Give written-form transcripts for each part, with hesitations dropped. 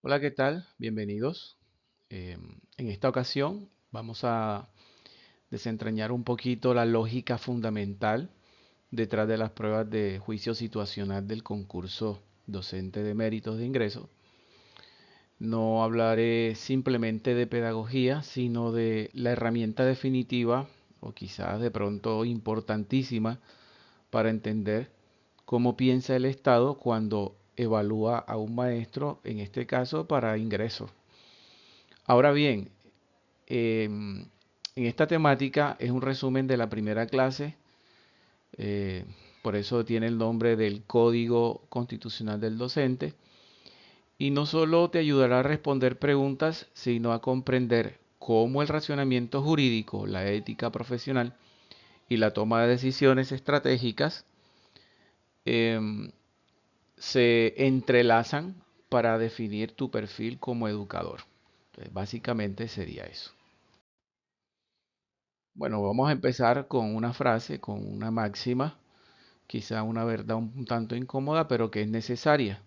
Hola, ¿qué tal? Bienvenidos. En esta ocasión vamos a desentrañar un poquito la lógica fundamental detrás de las pruebas de juicio situacional del concurso docente de méritos de ingreso. No hablaré simplemente de pedagogía, sino de la herramienta definitiva o quizás de pronto importantísima para entender cómo piensa el Estado cuando evalúa a un maestro, en este caso para ingreso. Ahora bien, en esta temática es un resumen de la primera clase, eh, por eso tiene el nombre del Código Constitucional del Docente, y no solo te ayudará a responder preguntas, sino a comprender cómo el racionamiento jurídico, la ética profesional y la toma de decisiones estratégicas em, se entrelazan para definir tu perfil como educador. Entonces, básicamente sería eso. Bueno, vamos a empezar con una frase, con una máxima, quizá una verdad un tanto incómoda, pero que es necesaria.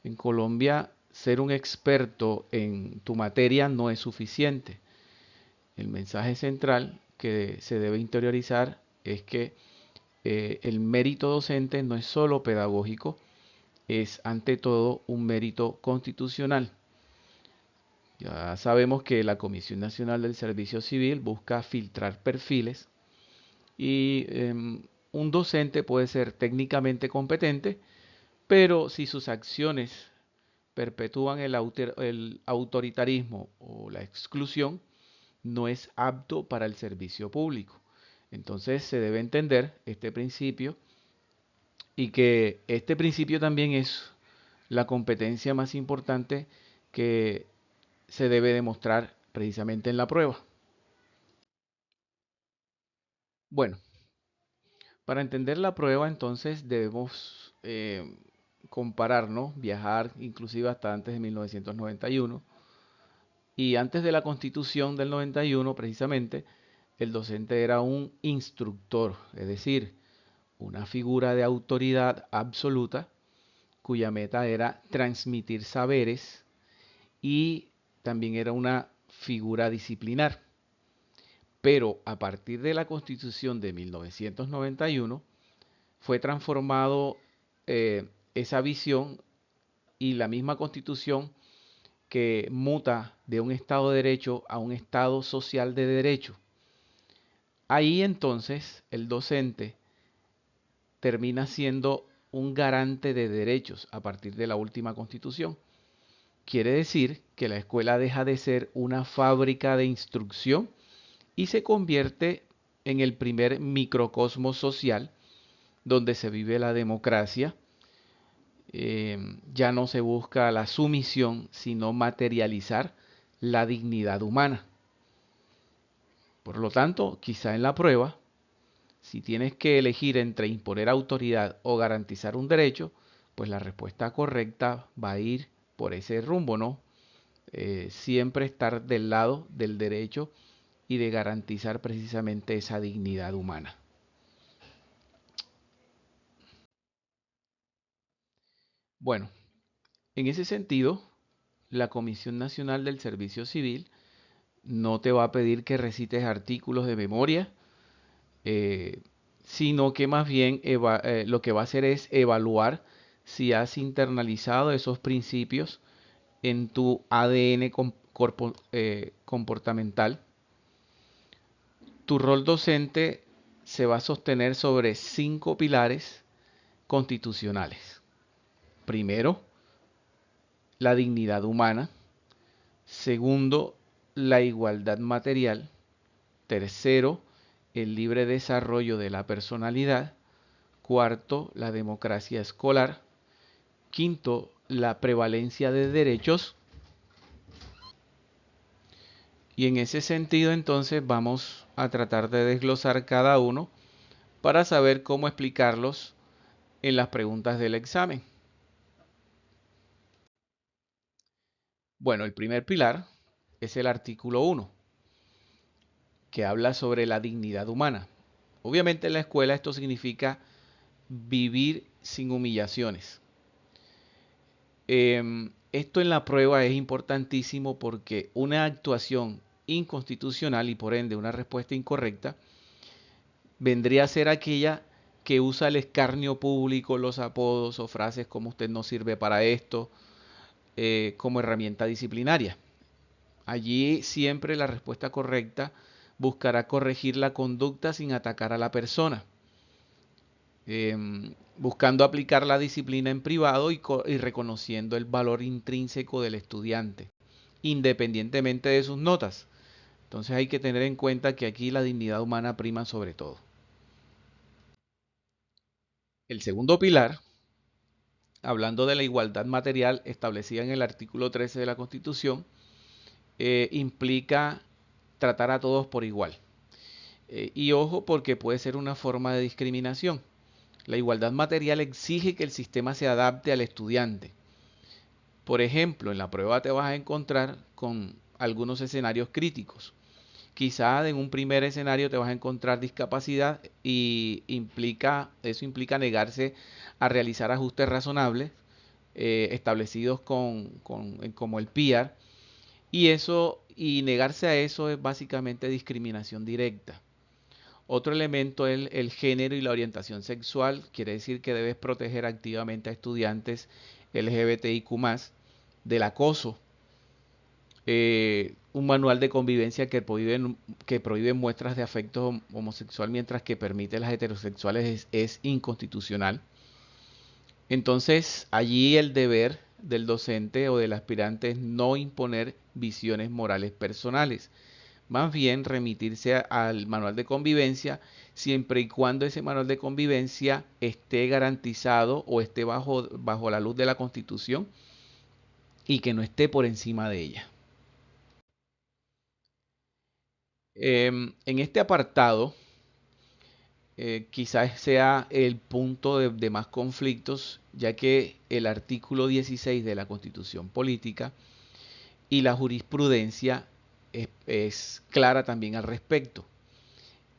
En Colombia, ser un experto en tu materia no es suficiente. El mensaje central que se debe interiorizar es que el mérito docente no es solo pedagógico, es ante todo un mérito constitucional. Ya sabemos que la Comisión Nacional del Servicio Civil busca filtrar perfiles y un docente puede ser técnicamente competente, pero si sus acciones perpetúan el autoritarismo o la exclusión, no es apto para el servicio público. Entonces se debe entender este principio y que este principio también es la competencia más importante que se debe demostrar precisamente en la prueba. Bueno, para entender la prueba, entonces debemos comparar, ¿no? Viajar inclusive hasta antes de 1991. Y antes de la Constitución del 91, precisamente, el docente era un instructor, es decir, una figura de autoridad absoluta cuya meta era transmitir saberes y también era una figura disciplinar. Pero a partir de la Constitución de 1991, fue transformado esa visión y la misma constitución que muta de un Estado de Derecho a un Estado social de derecho. Ahí entonces el docente termina siendo un garante de derechos a partir de la última constitución. Quiere decir que la escuela deja de ser una fábrica de instrucción y se convierte en el primer microcosmos social donde se vive la democracia. Ya no se busca la sumisión, sino materializar la dignidad humana. Por lo tanto, quizá en la prueba, si tienes que elegir entre imponer autoridad o garantizar un derecho, pues la respuesta correcta va a ir por ese rumbo, ¿no? Siempre estar del lado del derecho y de garantizar precisamente esa dignidad humana. Bueno, en ese sentido, la Comisión Nacional del Servicio Civil no te va a pedir que recites artículos de memoria, eh, sino que más bien lo que va a hacer es evaluar si has internalizado esos principios en tu ADN comportamental. Tu rol docente se va a sostener sobre 5 pilares constitucionales. Primero, la dignidad humana. Segundo, la igualdad material. Tercero, el libre desarrollo de la personalidad. Cuarto, la democracia escolar. Quinto, la prevalencia de derechos. Y en ese sentido, entonces, vamos a tratar de desglosar cada uno para saber cómo explicarlos en las preguntas del examen. Bueno, el primer pilar es el artículo 1, que habla sobre la dignidad humana. Obviamente en la escuela esto significa vivir sin humillaciones. Esto en la prueba es importantísimo porque una actuación inconstitucional y por ende una respuesta incorrecta vendría a ser aquella que usa el escarnio público, los apodos o frases como usted no sirve para esto, como herramienta disciplinaria. Allí siempre la respuesta correcta buscará corregir la conducta sin atacar a la persona, buscando aplicar la disciplina en privado y reconociendo el valor intrínseco del estudiante, independientemente de sus notas. Entonces hay que tener en cuenta que aquí la dignidad humana prima sobre todo. El segundo pilar, hablando de la igualdad material establecida en el artículo 13 de la Constitución, implica tratar a todos por igual. Y ojo, porque puede ser una forma de discriminación. La igualdad material exige que el sistema se adapte al estudiante. Por ejemplo, en la prueba te vas a encontrar con algunos escenarios críticos. Quizá en un primer escenario te vas a encontrar discapacidad y eso implica negarse a realizar ajustes razonables establecidos como el PIAR, y negarse a eso es básicamente discriminación directa. Otro elemento es el género y la orientación sexual. Quiere decir que debes proteger activamente a estudiantes LGBTIQ+ del acoso. Un manual de convivencia que prohíbe muestras de afecto homosexual mientras que permite las heterosexuales es inconstitucional. Entonces, allí el deber del docente o del aspirante es no imponer visiones morales personales, más bien remitirse al manual de convivencia siempre y cuando ese manual de convivencia esté garantizado o esté bajo la luz de la Constitución y que no esté por encima de ella. En este apartado, quizás sea el punto de más conflictos, ya que el artículo 16 de la Constitución Política y la jurisprudencia es clara también al respecto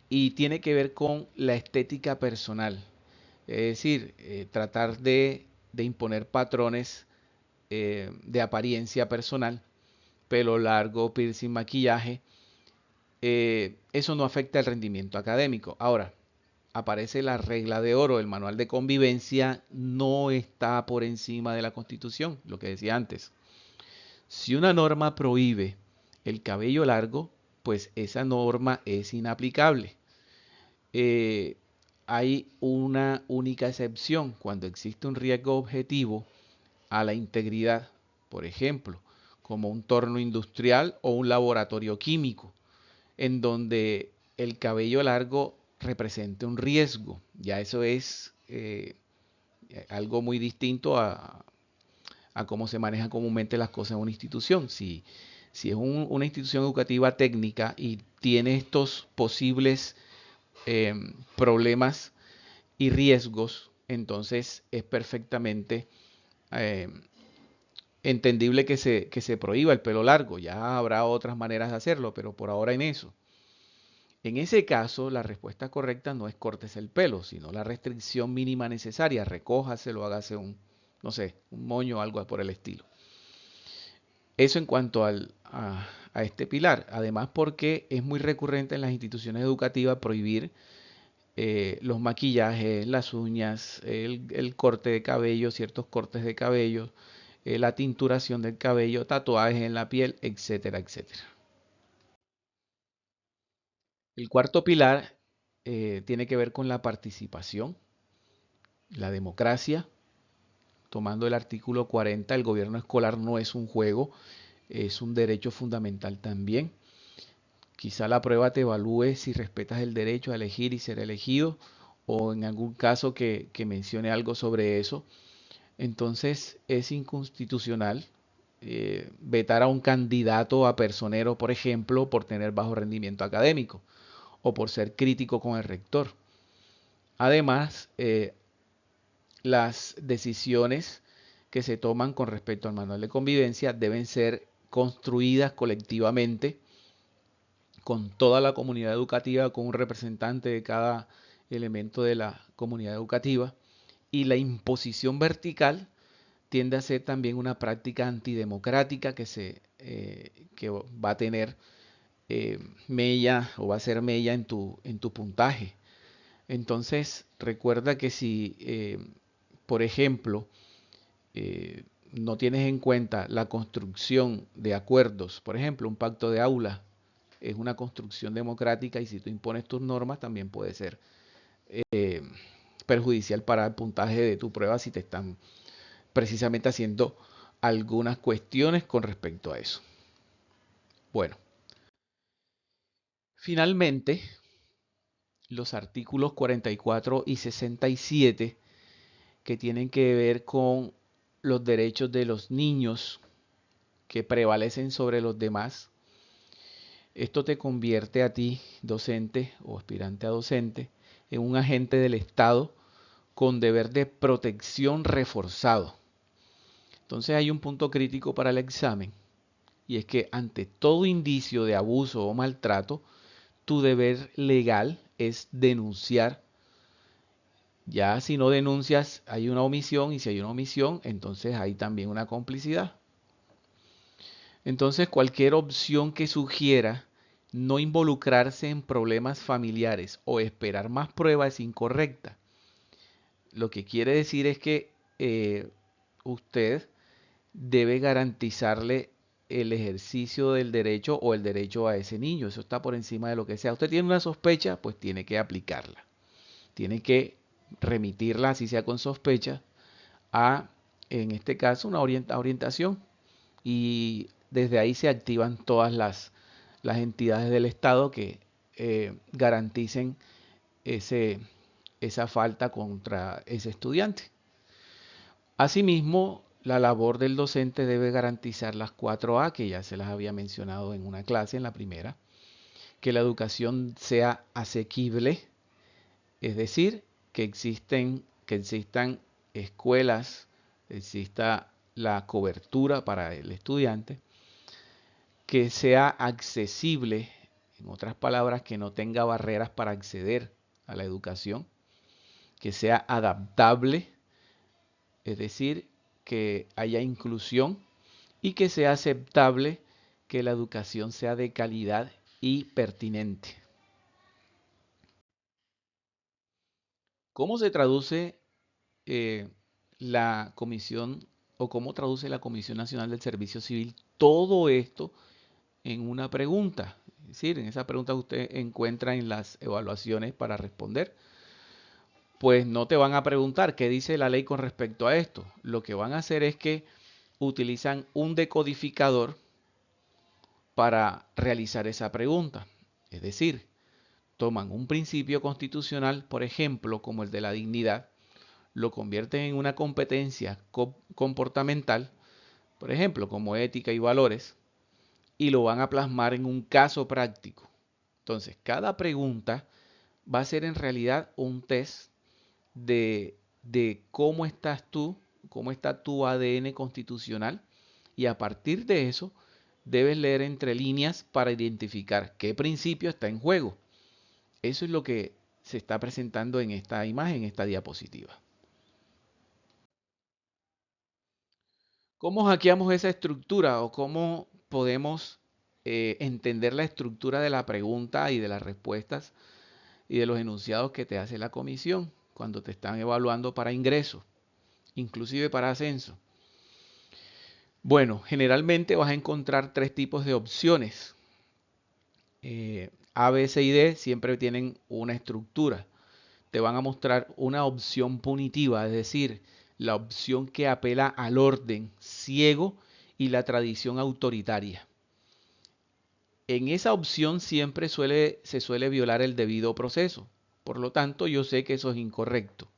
y tiene que ver con la estética personal, es decir, tratar de imponer patrones de apariencia personal, pelo largo, piercing, maquillaje. Eso no afecta el rendimiento académico. Ahora, aparece la regla de oro, el manual de convivencia no está por encima de la Constitución, lo que decía antes. Si una norma prohíbe el cabello largo, pues esa norma es inaplicable. Eh, Hay una única excepción cuando existe un riesgo objetivo a la integridad, por ejemplo, como un torno industrial o un laboratorio químico, en donde el cabello largo represente un riesgo. Ya eso es algo muy distinto a cómo se manejan comúnmente las cosas en una institución. Si es una institución educativa técnica y tiene estos posibles problemas y riesgos, entonces es perfectamente eh, entendible que se prohíba el pelo largo. Ya habrá otras maneras de hacerlo, pero por ahora en eso. En ese caso, la respuesta correcta no es córtese el pelo, sino la restricción mínima necesaria. Recójaselo, hágase no sé, un moño o algo por el estilo. Eso en cuanto a este pilar. Además, porque es muy recurrente en las instituciones educativas prohibir los maquillajes, las uñas, el corte de cabello, ciertos cortes de cabello, la tinturación del cabello, tatuajes en la piel, etcétera, etcétera. El cuarto pilar tiene que ver con la participación, la democracia. Tomando el artículo 40, el gobierno escolar no es un juego, es un derecho fundamental también. Quizá la prueba te evalúe si respetas el derecho a elegir y ser elegido, o en algún caso que mencione algo sobre eso. Entonces es inconstitucional vetar a un candidato a personero, por ejemplo, por tener bajo rendimiento académico o por ser crítico con el rector. Además, las decisiones que se toman con respecto al manual de convivencia deben ser construidas colectivamente con toda la comunidad educativa, con un representante de cada elemento de la comunidad educativa, y la imposición vertical tiende a ser también una práctica antidemocrática que va a tener mella o va a ser mella en tu puntaje. Entonces, recuerda que si, por ejemplo, no tienes en cuenta la construcción de acuerdos, por ejemplo, un pacto de aula es una construcción democrática y si tú impones tus normas también puede ser eh, perjudicial para el puntaje de tu prueba si te están precisamente haciendo algunas cuestiones con respecto a eso. Bueno, finalmente, los artículos 44 y 67 que tienen que ver con los derechos de los niños que prevalecen sobre los demás. Esto te convierte a ti, docente o aspirante a docente, en un agente del Estado con deber de protección reforzado. Entonces hay un punto crítico para el examen y es que ante todo indicio de abuso o maltrato, tu deber legal es denunciar. Ya si no denuncias hay una omisión y si hay una omisión, entonces hay también una complicidad. Entonces cualquier opción que sugiera no involucrarse en problemas familiares o esperar más pruebas es incorrecta. Lo que quiere decir es que usted debe garantizarle el ejercicio del derecho o el derecho a ese niño. Eso está por encima de lo que sea. Usted tiene una sospecha, pues tiene que aplicarla. Tiene que remitirla, así sea con sospecha, a, en este caso, una orientación. Y desde ahí se activan todas las entidades del Estado que garanticen ese, esa falta contra ese estudiante. Asimismo, la labor del docente debe garantizar las 4A, que ya se las había mencionado en una clase, en la primera, que la educación sea asequible, es decir, que existan escuelas, exista la cobertura para el estudiante, que sea accesible, en otras palabras, que no tenga barreras para acceder a la educación, que sea adaptable, es decir, que haya inclusión y que sea aceptable, que la educación sea de calidad y pertinente. ¿Cómo se traduce eh, la comisión o cómo traduce la Comisión Nacional del Servicio Civil todo esto en una pregunta? Es decir, en esa pregunta que usted encuentra en las evaluaciones para responder, pues no te van a preguntar qué dice la ley con respecto a esto. Lo que van a hacer es que utilizan un decodificador para realizar esa pregunta. Es decir, toman un principio constitucional, por ejemplo, como el de la dignidad, lo convierten en una competencia comportamental, por ejemplo, como ética y valores, y lo van a plasmar en un caso práctico. Entonces, cada pregunta va a ser en realidad un test de cómo estás tú, cómo está tu ADN constitucional, y a partir de eso debes leer entre líneas para identificar qué principio está en juego. Eso es lo que se está presentando en esta imagen, en esta diapositiva. ¿Cómo hackeamos esa estructura o cómo podemos entender la estructura de la pregunta y de las respuestas y de los enunciados que te hace la comisión cuando te están evaluando para ingreso, inclusive para ascenso? Bueno, generalmente vas a encontrar tres tipos de opciones. A, B, C y D siempre tienen una estructura. Te van a mostrar una opción punitiva, es decir, la opción que apela al orden ciego y la tradición autoritaria. En esa opción siempre se suele violar el debido proceso. Por lo tanto, yo sé que eso es incorrecto.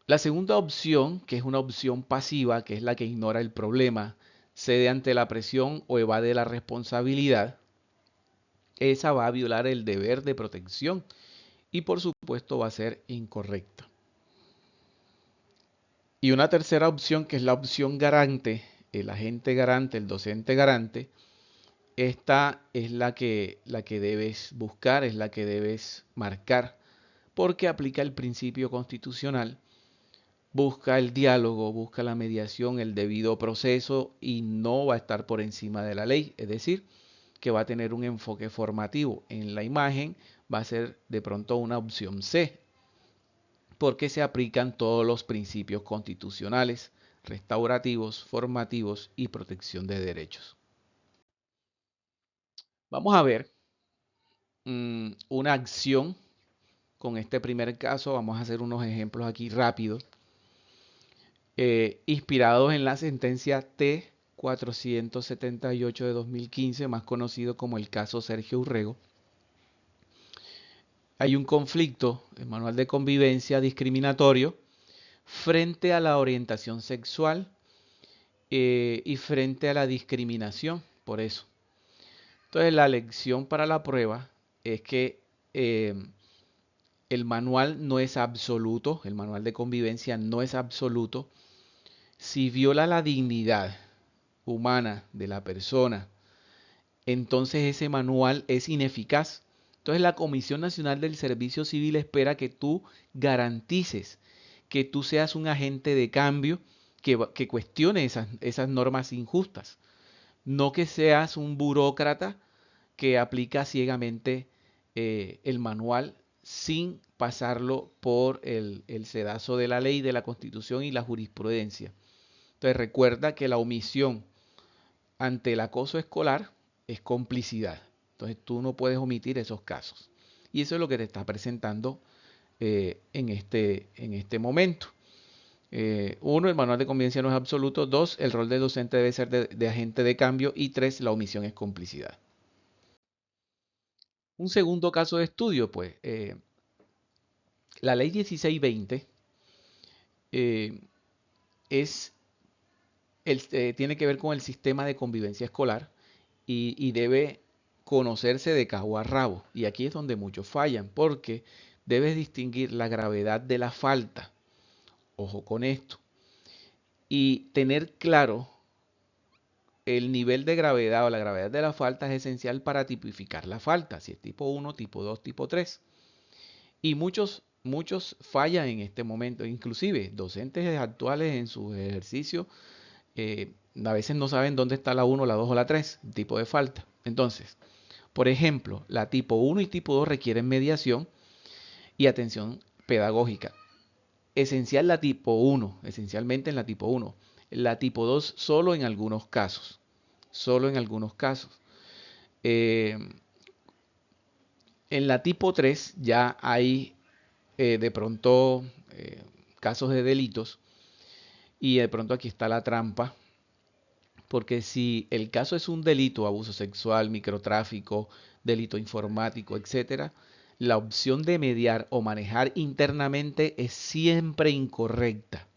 La segunda opción, que es una opción pasiva, que es la que ignora el problema, cede ante la presión o evade la responsabilidad, esa va a violar el deber de protección y por supuesto va a ser incorrecta. Y una tercera opción, que es la opción garante, el agente garante, el docente garante, esta es la que debes buscar, es la que debes marcar, porque aplica el principio constitucional busca el diálogo, busca la mediación, el debido proceso y no va a estar por encima de la ley. Es decir, que va a tener un enfoque formativo. En la imagen va a ser de pronto una opción C, porque se aplican todos los principios constitucionales, restaurativos, formativos y protección de derechos. Vamos a ver una acción con este primer caso. Vamos a hacer unos ejemplos aquí rápidos, inspirados en la sentencia T 478 de 2015, más conocido como el caso Sergio Urrego. Hay un conflicto, el manual de convivencia discriminatorio, frente a la orientación sexual y frente a la discriminación, por eso. Entonces la lección para la prueba es que eh, el manual no es absoluto, el manual de convivencia no es absoluto. Si viola la dignidad humana de la persona, entonces ese manual es ineficaz. Entonces la Comisión Nacional del Servicio Civil espera que tú garantices que tú seas un agente de cambio que cuestione esas normas injustas, no que seas un burócrata que aplica ciegamente el manual sin pasarlo por el sedazo de la ley, de la Constitución y la jurisprudencia. Entonces recuerda que la omisión ante el acoso escolar es complicidad. Entonces tú no puedes omitir esos casos. Y eso es lo que te está presentando en este momento. Uno, el manual de convivencia no es absoluto. Dos, el rol del docente debe ser de agente de cambio. Y tres, la omisión es complicidad. Un segundo caso de estudio, pues, la ley 1620 eh, es tiene que ver con el sistema de convivencia escolar y debe conocerse de cabo a rabo. Y aquí es donde muchos fallan, porque debes distinguir la gravedad de la falta, ojo con esto, y tener claro el nivel de gravedad o la gravedad de la falta es esencial para tipificar la falta, si es tipo 1, tipo 2, tipo 3. Y muchos fallan en este momento, inclusive docentes actuales en sus ejercicios a veces no saben dónde está la 1, la 2 o la 3, tipo de falta. Entonces, por ejemplo, la tipo 1 y tipo 2 requieren mediación y atención pedagógica. Esencial la tipo 1, esencialmente en la tipo 1. La tipo 2 solo en algunos casos. Solo en algunos casos. Eh, en la tipo 3 ya hay de pronto casos de delitos y de pronto aquí está la trampa, porque si el caso es un delito, abuso sexual, microtráfico, delito informático, etcétera, la opción de mediar o manejar internamente es siempre incorrecta.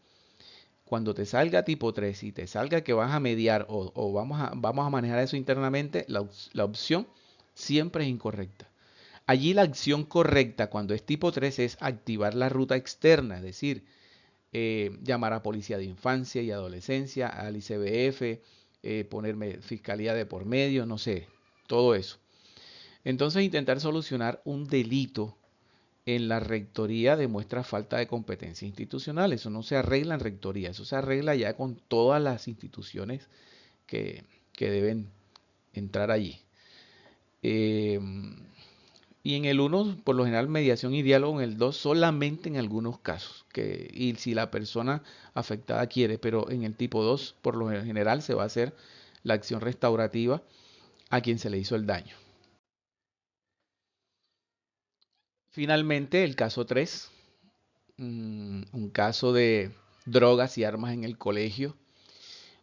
Cuando te salga tipo 3 y te salga que vas a mediar o vamos a manejar eso internamente, la opción siempre es incorrecta. Allí la acción correcta cuando es tipo 3 es activar la ruta externa, es decir, llamar a policía de infancia y adolescencia, al ICBF, ponerme fiscalía de por medio, no sé, todo eso. Entonces intentar solucionar un delito en la rectoría demuestra falta de competencia institucional. Eso no se arregla en rectoría, eso se arregla ya con todas las instituciones que, que deben entrar allí. Eh, y en el uno, por lo general, mediación y diálogo. En el 2 solamente en algunos casos. Y si la persona afectada quiere, pero en el tipo 2 por lo general, se va a hacer la acción restaurativa a quien se le hizo el daño. Finalmente, el caso 3, un caso de drogas y armas en el colegio.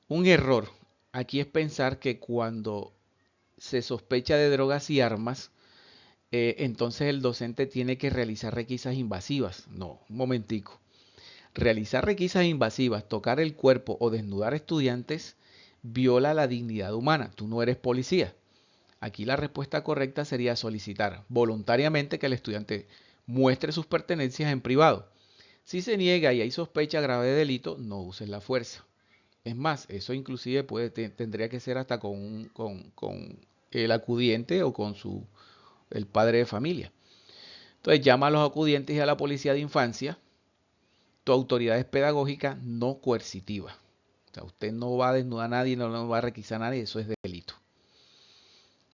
Un error aquí es pensar que cuando se sospecha de drogas y armas, entonces el docente tiene que realizar requisas invasivas. No, un momentico. Realizar requisas invasivas, tocar el cuerpo o desnudar estudiantes viola la dignidad humana. Tú no eres policía. Aquí la respuesta correcta sería solicitar voluntariamente que el estudiante muestre sus pertenencias en privado. Si se niega y hay sospecha grave de delito, no uses la fuerza. Es más, eso inclusive tendría que ser hasta con el acudiente o con el padre de familia. Entonces llama a los acudientes y a la policía de infancia Tu autoridad es pedagógica, no coercitiva. O sea, usted no va a desnudar a nadie, no va a requisar a nadie, eso es delito.